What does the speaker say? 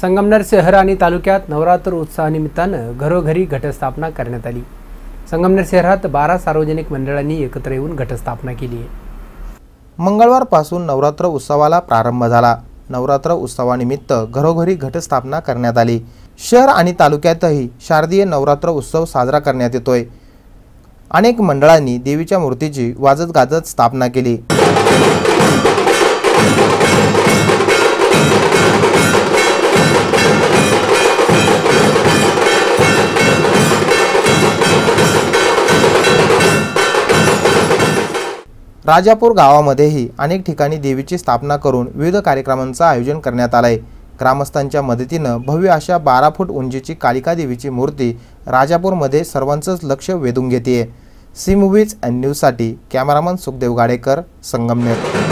संगमनेर शहर आणि तालुक्यात नवरात्र उत्सवानिमित्तानं घरोघरी घटस्थापना करण्यात आली। संगमनेर शहरात 12 सार्वजनिक मंडळांनी एकत्र येऊन घटस्थापना केली आहे। मंगळवारपासून नवरात्र उत्सवाला प्रारंभ झाला। नवरात्र उत्सवानिमित्त घरोघरी घटस्थापना करण्यात आली। शहर आणि तालुक्यातही शारदीय नवरात्र उत्सव साजरा करण्यात येतोय। अनेक मंडळांनी देवीच्या मूर्तीची वाजत गाजत स्थापना केली। राजापूर गावामध्येही अनेक ठिकाणी देवीची स्थापना करून विविध कार्यक्रमांचं आयोजन करण्यात आलंय। ग्रामस्थांच्या मदतीनं भव्य अशा 12 फूट उंचीची कालिका देवीची मूर्ती राजापूरमध्ये सर्वांचंच लक्ष वेधून घेतेय। सी मूव्हीज अँड न्यूजसाठी कॅमेरामन सुखदेव गाडेकर, संगमनेर।